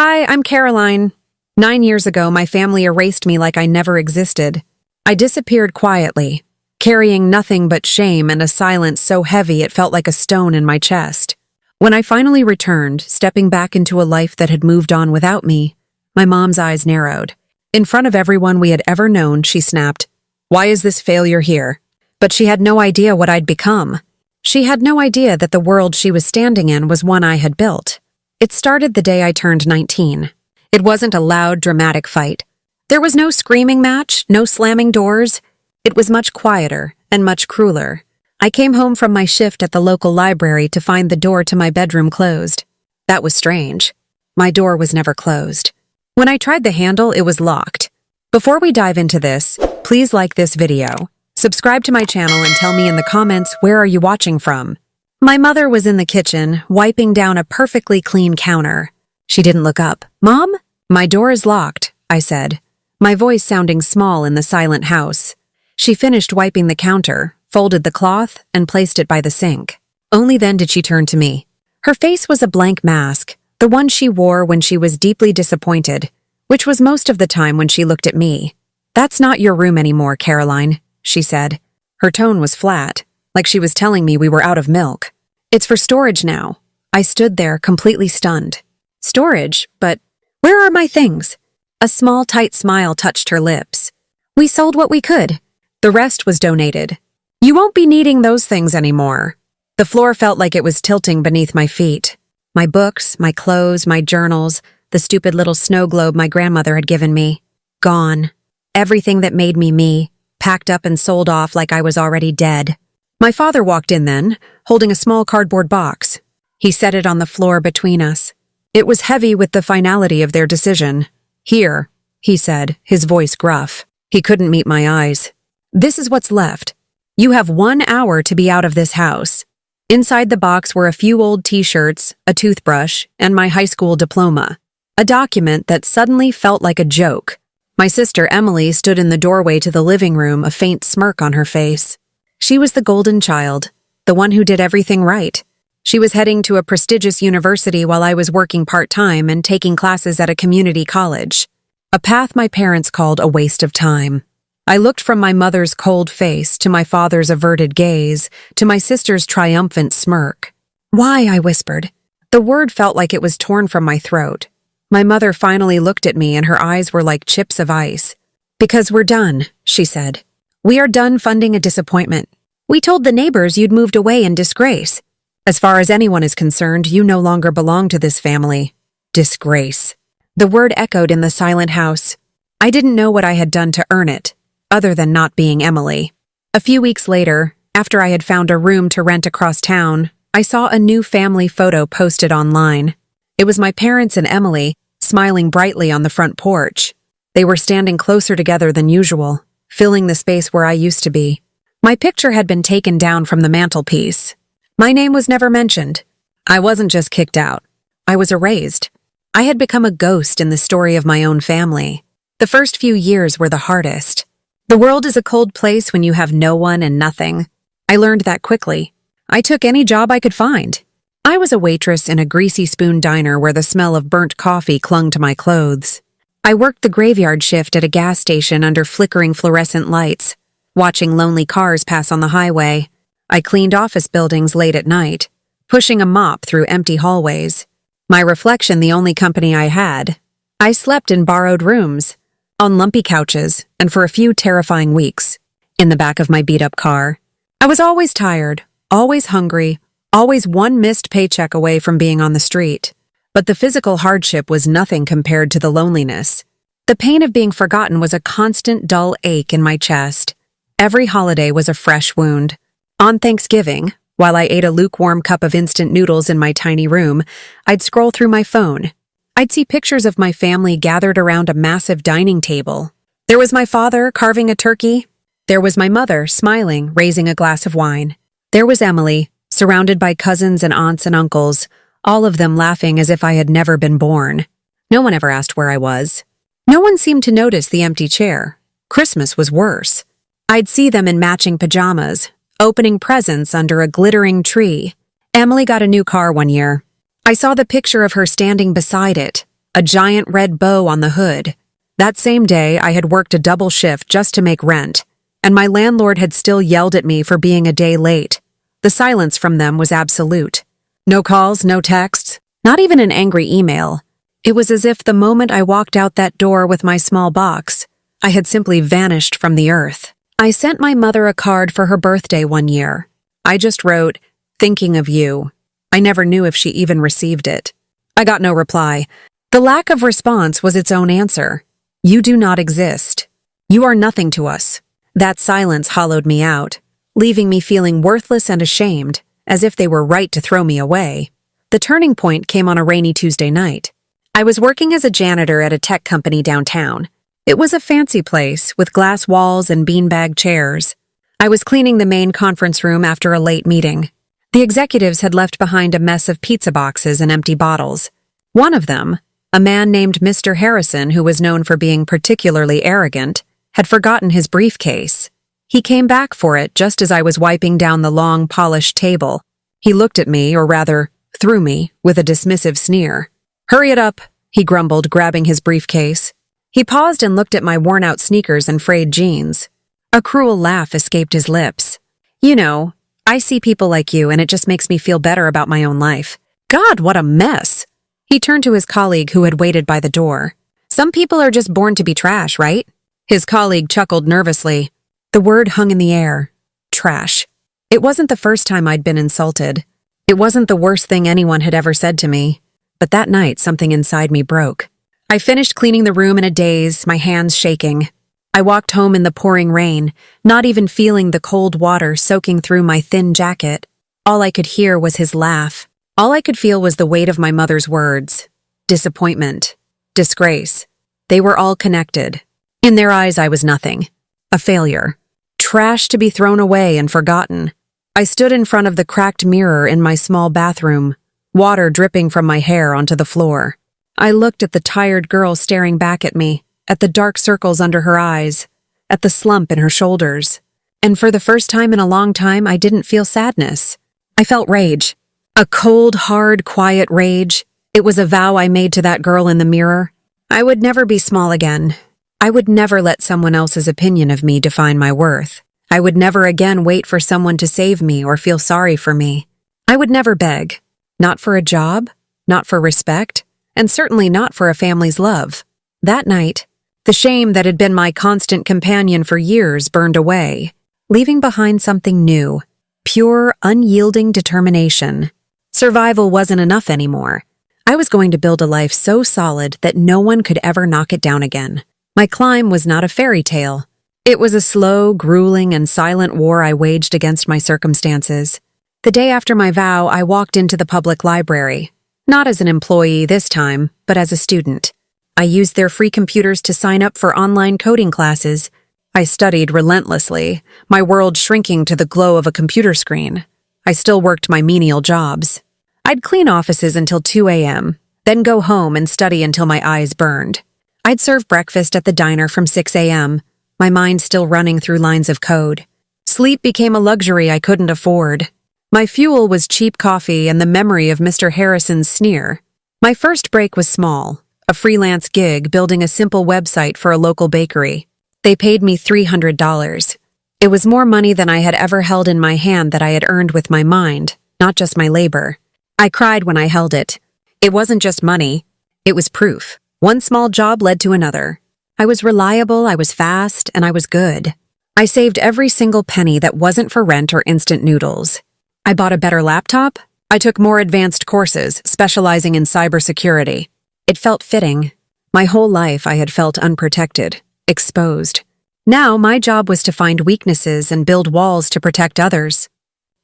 Hi, I'm Caroline. 9 years ago, my family erased me like I never existed. I disappeared quietly, carrying nothing but shame and a silence so heavy it felt like a stone in my chest. When I finally returned, stepping back into a life that had moved on without me, my mom's eyes narrowed. In front of everyone we had ever known, she snapped, "Why is this failure here?" But she had no idea what I'd become. She had no idea that the world she was standing in was one I had built. It started the day I turned 19. It wasn't a loud, dramatic fight. There was no screaming match, no slamming doors. It was much quieter and much crueler. I came home from my shift at the local library to find the door to my bedroom closed. That was strange. My door was never closed. When I tried the handle, it was locked. Before we dive into this, please like this video, subscribe to my channel, and tell me in the comments where are you watching from. My mother was in the kitchen, wiping down a perfectly clean counter. She didn't look up. "Mom? My door is locked," I said, my voice sounding small in the silent house. She finished wiping the counter, folded the cloth, and placed it by the sink. Only then did she turn to me. Her face was a blank mask, the one she wore when she was deeply disappointed, which was most of the time when she looked at me. "That's not your room anymore, Caroline," she said. Her tone was flat, like she was telling me we were out of milk. "It's for storage now." I stood there, completely stunned. Storage? But where are my things? A small, tight smile touched her lips. "We sold what we could. The rest was donated. You won't be needing those things anymore." The floor felt like it was tilting beneath my feet. My books, my clothes, my journals, the stupid little snow globe my grandmother had given me. Gone. Everything that made me, packed up and sold off like I was already dead. My father walked in then, holding a small cardboard box. He set it on the floor between us. It was heavy with the finality of their decision. "Here," he said, his voice gruff. He couldn't meet my eyes. "This is what's left. You have 1 hour to be out of this house." Inside the box were a few old t-shirts, a toothbrush, and my high school diploma. A document that suddenly felt like a joke. My sister Emily stood in the doorway to the living room, a faint smirk on her face. She was the golden child, the one who did everything right. She was heading to a prestigious university while I was working part-time and taking classes at a community college. A path my parents called a waste of time. I looked from my mother's cold face to my father's averted gaze to my sister's triumphant smirk. "Why?" I whispered. The word felt like it was torn from my throat. My mother finally looked at me and her eyes were like chips of ice. "Because we're done," she said. "We are done funding a disappointment. We told the neighbors you'd moved away in disgrace. As far as anyone is concerned, you no longer belong to this family." Disgrace. The word echoed in the silent house. I didn't know what I had done to earn it, other than not being Emily. A few weeks later, after I had found a room to rent across town, I saw a new family photo posted online. It was my parents and Emily, smiling brightly on the front porch. They were standing closer together than usual, filling the space where I used to be. My picture had been taken down from the mantelpiece. My name was never mentioned. I wasn't just kicked out. I was erased. I had become a ghost in the story of my own family. The first few years were the hardest. The world is a cold place when you have no one and nothing. I learned that quickly. I took any job I could find. I was a waitress in a greasy spoon diner where the smell of burnt coffee clung to my clothes. I worked the graveyard shift at a gas station under flickering fluorescent lights, watching lonely cars pass on the highway. I cleaned office buildings late at night, pushing a mop through empty hallways. My reflection the only company I had. I slept in borrowed rooms, on lumpy couches, and for a few terrifying weeks, in the back of my beat-up car. I was always tired, always hungry, always one missed paycheck away from being on the street. But the physical hardship was nothing compared to the loneliness. The pain of being forgotten was a constant dull ache in my chest. Every holiday was a fresh wound. On Thanksgiving, while I ate a lukewarm cup of instant noodles in my tiny room, I'd scroll through my phone. I'd see pictures of my family gathered around a massive dining table. There was my father carving a turkey. There was my mother smiling, raising a glass of wine. There was Emily, surrounded by cousins and aunts and uncles, all of them laughing as if I had never been born. No one ever asked where I was. No one seemed to notice the empty chair. Christmas was worse. I'd see them in matching pajamas, opening presents under a glittering tree. Emily got a new car one year. I saw the picture of her standing beside it, a giant red bow on the hood. That same day, I had worked a double shift just to make rent, and my landlord had still yelled at me for being a day late. The silence from them was absolute. No calls, no texts, not even an angry email. It was as if the moment I walked out that door with my small box, I had simply vanished from the earth. I sent my mother a card for her birthday one year. I just wrote, "Thinking of you." I never knew if she even received it. I got no reply. The lack of response was its own answer. You do not exist. You are nothing to us. That silence hollowed me out, leaving me feeling worthless and ashamed, as if they were right to throw me away. The turning point came on a rainy Tuesday night. I was working as a janitor at a tech company downtown. It was a fancy place with glass walls and beanbag chairs. I was cleaning the main conference room after a late meeting. The executives had left behind a mess of pizza boxes and empty bottles. One of them, a man named Mr. Harrison, who was known for being particularly arrogant, had forgotten his briefcase. He came back for it just as I was wiping down the long, polished table. He looked at me, or rather, through me, with a dismissive sneer. "Hurry it up," he grumbled, grabbing his briefcase. He paused and looked at my worn-out sneakers and frayed jeans. A cruel laugh escaped his lips. "You know, I see people like you and it just makes me feel better about my own life. God, what a mess!" He turned to his colleague who had waited by the door. "Some people are just born to be trash, right?" His colleague chuckled nervously. The word hung in the air. Trash. It wasn't the first time I'd been insulted. It wasn't the worst thing anyone had ever said to me. But that night, something inside me broke. I finished cleaning the room in a daze, my hands shaking. I walked home in the pouring rain, not even feeling the cold water soaking through my thin jacket. All I could hear was his laugh. All I could feel was the weight of my mother's words. Disappointment. Disgrace. They were all connected. In their eyes, I was nothing. A failure. Trash to be thrown away and forgotten. I stood in front of the cracked mirror in my small bathroom, water dripping from my hair onto the floor. I looked at the tired girl staring back at me, at the dark circles under her eyes, at the slump in her shoulders. And for the first time in a long time, I didn't feel sadness. I felt rage. A cold, hard, quiet rage. It was a vow I made to that girl in the mirror. I would never be small again. I would never let someone else's opinion of me define my worth. I would never again wait for someone to save me or feel sorry for me. I would never beg. Not for a job, not for respect, and certainly not for a family's love. That night, the shame that had been my constant companion for years burned away, leaving behind something new, pure, unyielding determination. Survival wasn't enough anymore. I was going to build a life so solid that no one could ever knock it down again. My climb was not a fairy tale. It was a slow, grueling, and silent war I waged against my circumstances. The day after my vow, I walked into the public library. Not as an employee this time, but as a student. I used their free computers to sign up for online coding classes. I studied relentlessly, my world shrinking to the glow of a computer screen. I still worked my menial jobs. I'd clean offices until 2 a.m., then go home and study until my eyes burned. I'd serve breakfast at the diner from 6 a.m., my mind still running through lines of code. Sleep became a luxury I couldn't afford. My fuel was cheap coffee and the memory of Mr. Harrison's sneer. My first break was small, a freelance gig building a simple website for a local bakery. They paid me $300. It was more money than I had ever held in my hand that I had earned with my mind, not just my labor. I cried when I held it. It wasn't just money. It was proof. One small job led to another. I was reliable, I was fast, and I was good. I saved every single penny that wasn't for rent or instant noodles. I bought a better laptop. I took more advanced courses, specializing in cybersecurity. It felt fitting. My whole life I had felt unprotected, exposed. Now my job was to find weaknesses and build walls to protect others.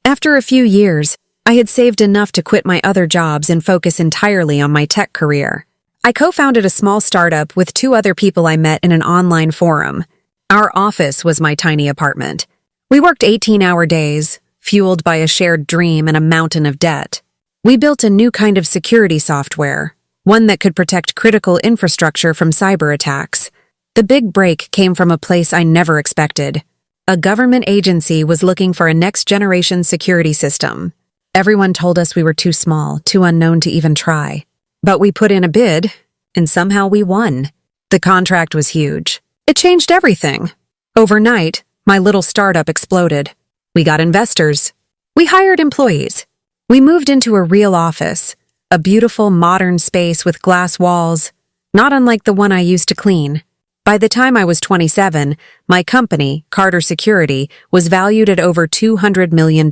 After a few years, I had saved enough to quit my other jobs and focus entirely on my tech career. I co-founded a small startup with 2 other people I met in an online forum. Our office was my tiny apartment. We worked 18-hour days, fueled by a shared dream and a mountain of debt. We built a new kind of security software, one that could protect critical infrastructure from cyber attacks. The big break came from a place I never expected. A government agency was looking for a next-generation security system. Everyone told us we were too small, too unknown to even try. But we put in a bid, and somehow we won. The contract was huge. It changed everything. Overnight, my little startup exploded. We got investors. We hired employees. We moved into a real office, a beautiful modern space with glass walls, not unlike the one I used to clean. By the time I was 27, my company, Carter Security, was valued at over $200 million.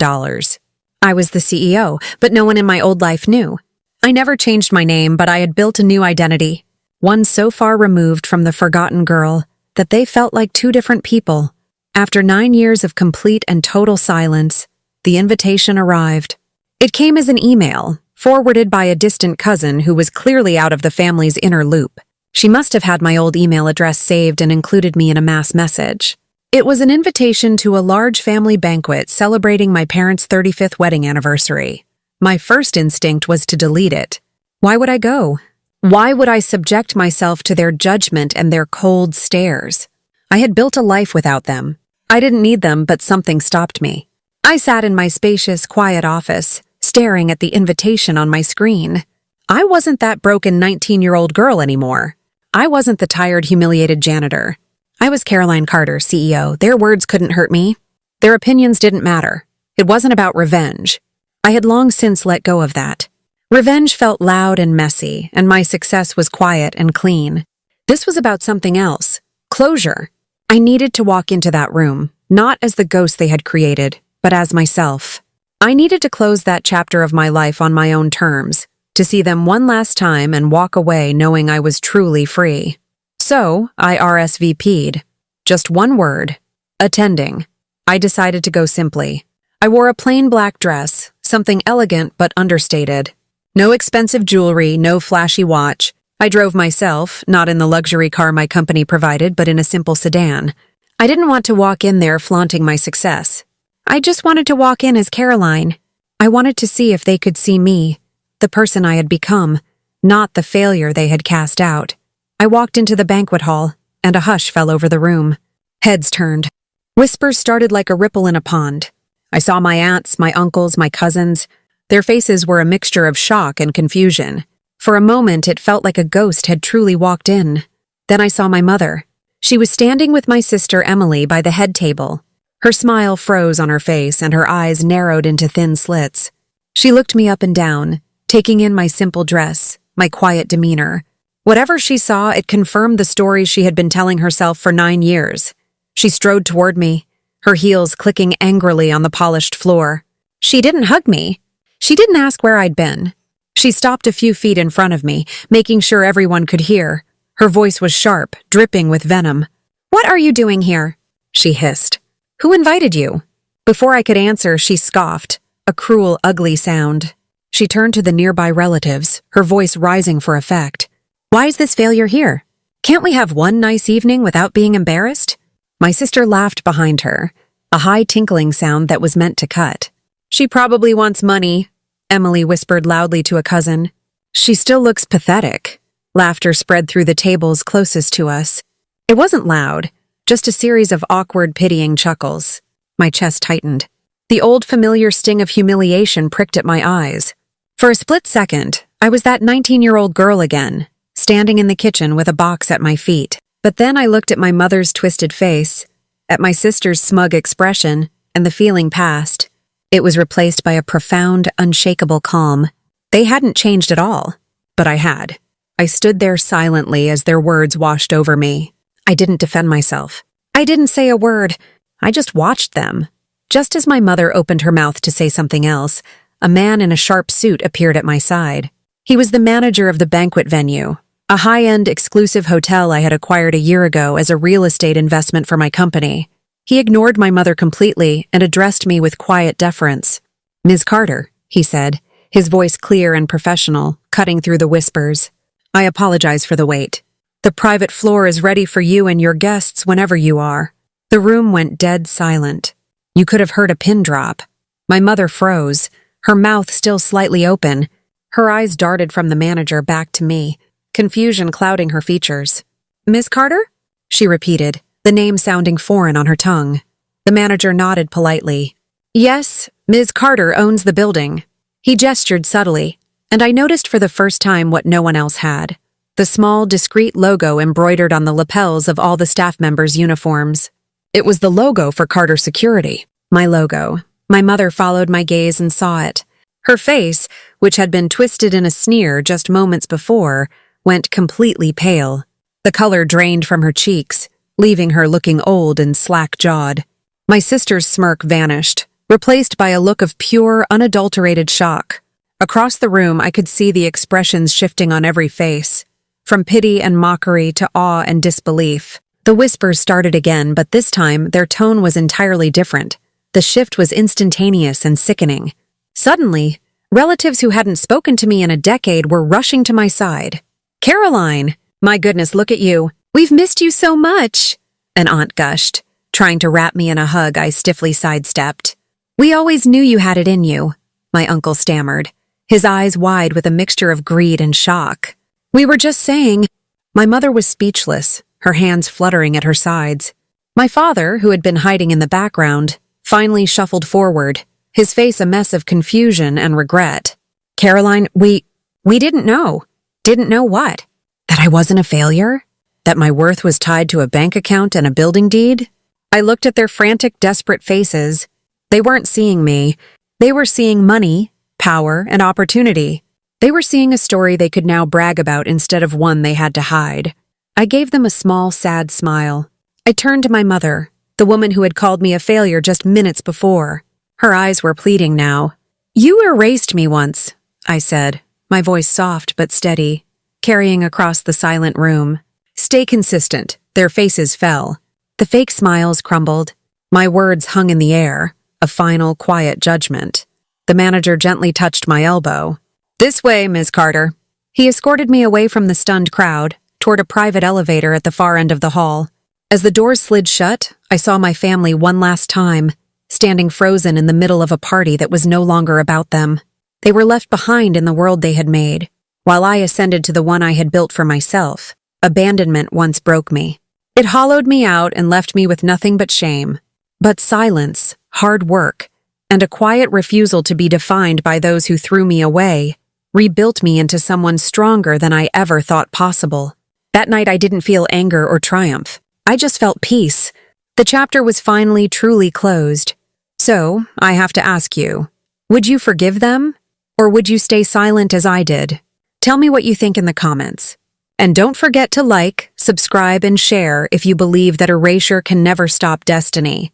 I was the CEO, but no one in my old life knew. I never changed my name, but I had built a new identity, one so far removed from the forgotten girl that they felt like two different people. After 9 years of complete and total silence, the invitation arrived. It came as an email, forwarded by a distant cousin who was clearly out of the family's inner loop. She must have had my old email address saved and included me in a mass message. It was an invitation to a large family banquet celebrating my parents' 35th wedding anniversary. My first instinct was to delete it. Why would I go? Why would I subject myself to their judgment and their cold stares? I had built a life without them. I didn't need them, but something stopped me. I sat in my spacious, quiet office, staring at the invitation on my screen. I wasn't that broken 19-year-old girl anymore. I wasn't the tired, humiliated janitor. I was Caroline Carter, CEO. Their words couldn't hurt me. Their opinions didn't matter. It wasn't about revenge. I had long since let go of that. Revenge felt loud and messy, and my success was quiet and clean. This was about something else. Closure. I needed to walk into that room, not as the ghost they had created, but as myself. I needed to close that chapter of my life on my own terms, to see them one last time and walk away knowing I was truly free. So, I RSVP'd. Just one word. Attending. I decided to go simply. I wore a plain black dress, something elegant but understated. No expensive jewelry, no flashy watch. I drove myself, not in the luxury car my company provided, but in a simple sedan. I didn't want to walk in there flaunting my success. I just wanted to walk in as Caroline. I wanted to see if they could see me, the person I had become, not the failure they had cast out. I walked into the banquet hall, and a hush fell over the room. Heads turned. Whispers started like a ripple in a pond. I saw my aunts, my uncles, my cousins. Their faces were a mixture of shock and confusion. For a moment, it felt like a ghost had truly walked in. Then I saw my mother. She was standing with my sister Emily by the head table. Her smile froze on her face, and her eyes narrowed into thin slits. She looked me up and down, taking in my simple dress, my quiet demeanor. Whatever she saw, it confirmed the stories she had been telling herself for 9 years. She strode toward me, her heels clicking angrily on the polished floor. She didn't hug me. She didn't ask where I'd been. She stopped a few feet in front of me, making sure everyone could hear. Her voice was sharp, dripping with venom. "What are you doing here?" she hissed. "Who invited you?" Before I could answer, she scoffed, a cruel, ugly sound. She turned to the nearby relatives, her voice rising for effect. "Why is this failure here? Can't we have one nice evening without being embarrassed?" My sister laughed behind her, a high tinkling sound that was meant to cut. "She probably wants money," Emily whispered loudly to a cousin. "She still looks pathetic." Laughter spread through the tables closest to us. It wasn't loud, just a series of awkward, pitying chuckles. My chest tightened. The old familiar sting of humiliation pricked at my eyes. For a split second, I was that 19-year-old girl again, standing in the kitchen with a box at my feet. But then I looked at my mother's twisted face, at my sister's smug expression, and the feeling passed. It was replaced by a profound, unshakable calm. They hadn't changed at all, but I had. I stood there silently as their words washed over me. I didn't defend myself. I didn't say a word. I just watched them. Just as my mother opened her mouth to say something else, a man in a sharp suit appeared at my side. He was the manager of the banquet venue, a high-end exclusive hotel I had acquired a year ago as a real estate investment for my company. He ignored my mother completely and addressed me with quiet deference. "Ms. Carter," he said, his voice clear and professional, cutting through the whispers. "I apologize for the wait. The private floor is ready for you and your guests whenever you are." The room went dead silent. You could have heard a pin drop. My mother froze, her mouth still slightly open. Her eyes darted from the manager back to me, confusion clouding her features. "Miss Carter?" she repeated, the name sounding foreign on her tongue. The manager nodded politely. "Yes, Ms. Carter owns the building." He gestured subtly, and I noticed for the first time what no one else had. the small, discreet logo embroidered on the lapels of all the staff members' uniforms. It was the logo for Carter Security. My logo. My mother followed my gaze and saw it. Her face, which had been twisted in a sneer just moments before, went completely pale. The color drained from her cheeks, leaving her looking old and slack-jawed. My sister's smirk vanished, replaced by a look of pure, unadulterated shock. Across the room, I could see the expressions shifting on every face, from pity and mockery to awe and disbelief. The whispers started again, but this time their tone was entirely different. The shift was instantaneous and sickening. Suddenly, relatives who hadn't spoken to me in a decade were rushing to my side. "Caroline! My goodness, look at you! We've missed you so much!" An aunt gushed. Trying to wrap me in a hug, I stiffly sidestepped. "We always knew you had it in you," my uncle stammered, his eyes wide with a mixture of greed and shock. "We were just saying—" My mother was speechless, her hands fluttering at her sides. My father, who had been hiding in the background, finally shuffled forward, his face a mess of confusion and regret. "Caroline, we didn't know." "Didn't know what? That I wasn't a failure? That my worth was tied to a bank account and a building deed?" I looked at their frantic, desperate faces. They weren't seeing me. They were seeing money, power, and opportunity. They were seeing a story they could now brag about instead of one they had to hide. I gave them a small, sad smile. I turned to my mother, the woman who had called me a failure just minutes before. Her eyes were pleading now. "You erased me once," I said, my voice soft but steady, carrying across the silent room. "Stay consistent." Their faces fell. The fake smiles crumbled. My words hung in the air, a final, quiet judgment. The manager gently touched my elbow. "This way, Ms. Carter." He escorted me away from the stunned crowd, toward a private elevator at the far end of the hall. As the doors slid shut, I saw my family one last time, standing frozen in the middle of a party that was no longer about them. They were left behind in the world they had made, while I ascended to the one I had built for myself. Abandonment once broke me. It hollowed me out and left me with nothing but shame. But silence, hard work, and a quiet refusal to be defined by those who threw me away rebuilt me into someone stronger than I ever thought possible. That night I didn't feel anger or triumph. I just felt peace. The chapter was finally truly closed. So, I have to ask you, would you forgive them? Or would you stay silent as I did? Tell me what you think in the comments. And don't forget to like, subscribe, and share if you believe that erasure can never stop destiny.